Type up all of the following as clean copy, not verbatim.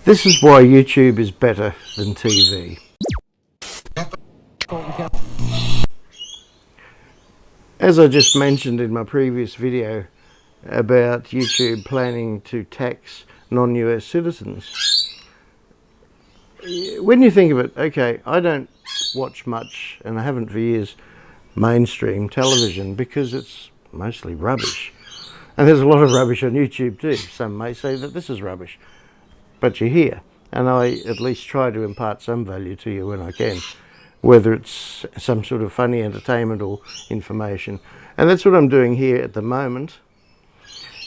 This is why YouTube is better than TV. As I just mentioned in my previous video about YouTube planning to tax non-US citizens, when you think of it, okay, I don't watch much, and I haven't for years, mainstream television because it's mostly rubbish. And there's a lot of rubbish on YouTube too. Some may say that this is rubbish, but you're here, and I at least try to impart some value to you when I can, whether it's some sort of funny entertainment or information. And that's what I'm doing here at the moment.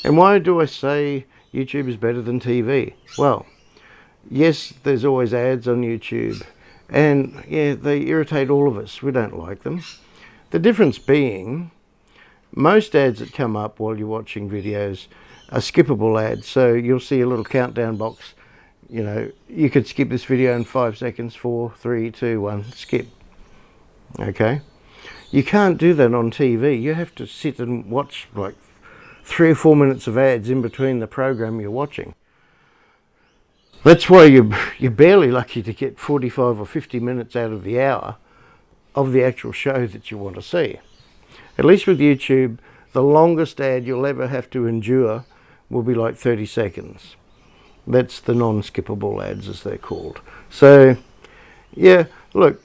And why do I say YouTube is better than TV? Well, yes, there's always ads on YouTube, and yeah, they irritate all of us. We don't like them. The difference being, most ads that come up while you're watching videos are skippable ads. So you'll see a little countdown box. You know, you could skip this video in 5 seconds. 4, 3, 2, 1, skip. Okay? You can't do that on TV. You have to sit and watch like 3 or 4 minutes of ads in between the program you're watching. That's why you're barely lucky to get 45 or 50 minutes out of the hour of the actual show that you want to see. At least with YouTube, the longest ad you'll ever have to endure will be like 30 seconds. That's the non-skippable ads, as they're called. So, yeah, look,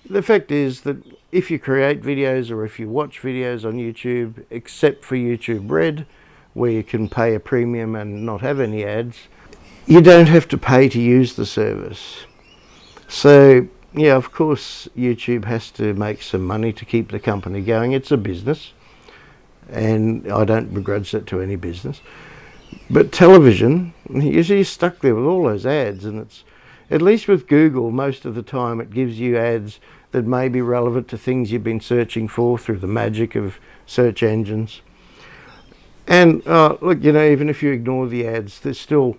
the fact is that if you create videos or if you watch videos on YouTube, except for YouTube Red, where you can pay a premium and not have any ads, you don't have to pay to use the service. So, yeah, of course, YouTube has to make some money to keep the company going. It's a business, and I don't begrudge that to any business. But television, you're stuck there with all those ads, and it's, at least with Google, most of the time it gives you ads that may be relevant to things you've been searching for through the magic of search engines. And look, you know, even if you ignore the ads, there's still,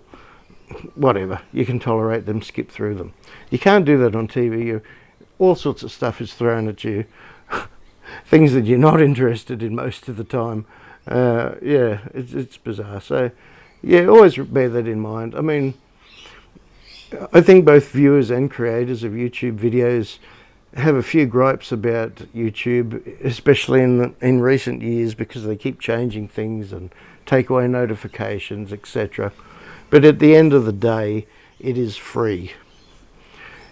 whatever, you can tolerate them, skip through them. You can't do that on TV. All sorts of stuff is thrown at you, things that you're not interested in most of the time. Yeah, it's bizarre. So, yeah, always bear that in mind. I mean, I think both viewers and creators of YouTube videos have a few gripes about YouTube, especially in recent years, because they keep changing things and take away notifications, etc. But at the end of the day, it is free.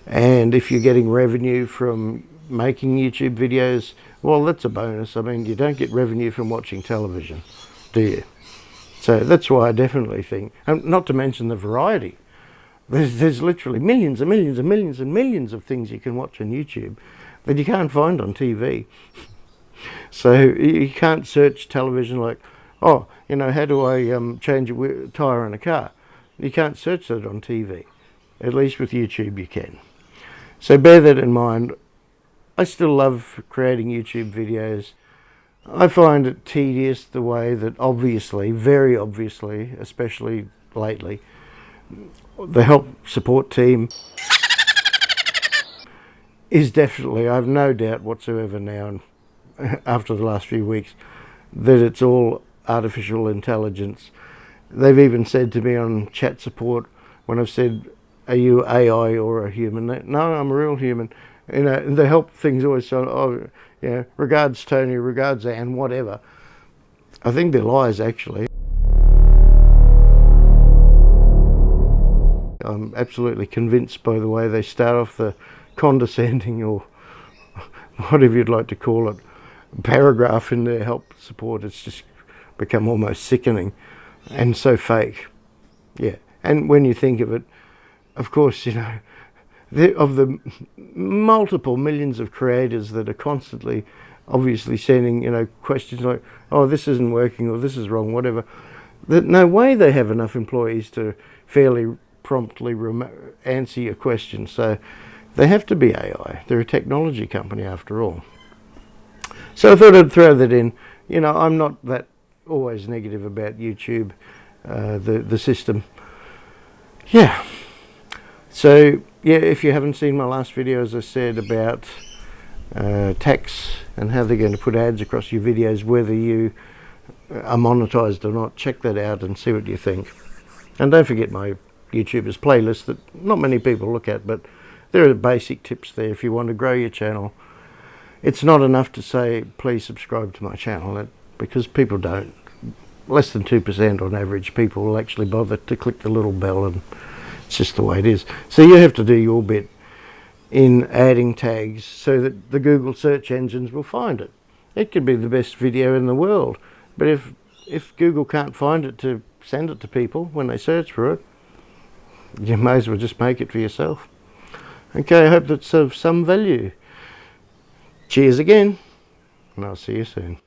And if you're getting revenue from making YouTube videos, well, that's a bonus. I mean, you don't get revenue from watching television, do you? So that's why I definitely think, and not to mention the variety. There's literally millions and millions and millions and millions of things you can watch on YouTube that you can't find on TV. So you can't search television like, oh, you know, how do I change a tyre in a car? You can't search that on TV. At least with YouTube you can. So bear that in mind. I still love creating YouTube videos. I find it tedious the way that obviously, very obviously, especially lately, the help support team is definitely, I have no doubt whatsoever now, after the last few weeks, that it's all artificial intelligence. They've even said to me on chat support, when I've said, are you AI or a human? No, I'm a real human. You know, the help things always say, oh, yeah, regards Tony, regards Anne, whatever. I think they're lies, actually. I'm absolutely convinced by the way they start off the condescending, or whatever you'd like to call it, paragraph in their help support. It's just become almost sickening and so fake. Yeah, and when you think of it, of course, you know, of the multiple millions of creators that are constantly obviously sending, you know, questions like, oh, this isn't working, or this is wrong, whatever, that no way they have enough employees to fairly promptly answer your question. So they have to be AI. They're a technology company after all. So I thought I'd throw that in. You know, I'm not that always negative about YouTube, the system. Yeah. So, yeah, if you haven't seen my last video, as I said, about tax and how they're going to put ads across your videos, whether you are monetized or not, check that out and see what you think. And don't forget my YouTubers' playlists that not many people look at, but there are basic tips there if you want to grow your channel. It's not enough to say, please subscribe to my channel, because people don't. Less than 2% on average people will actually bother to click the little bell, and it's just the way it is. So you have to do your bit in adding tags so that the Google search engines will find it. It could be the best video in the world, but if Google can't find it to send it to people when they search for it, you may as well just make it for yourself. Okay, I hope that's of some value. Cheers again, and I'll see you soon.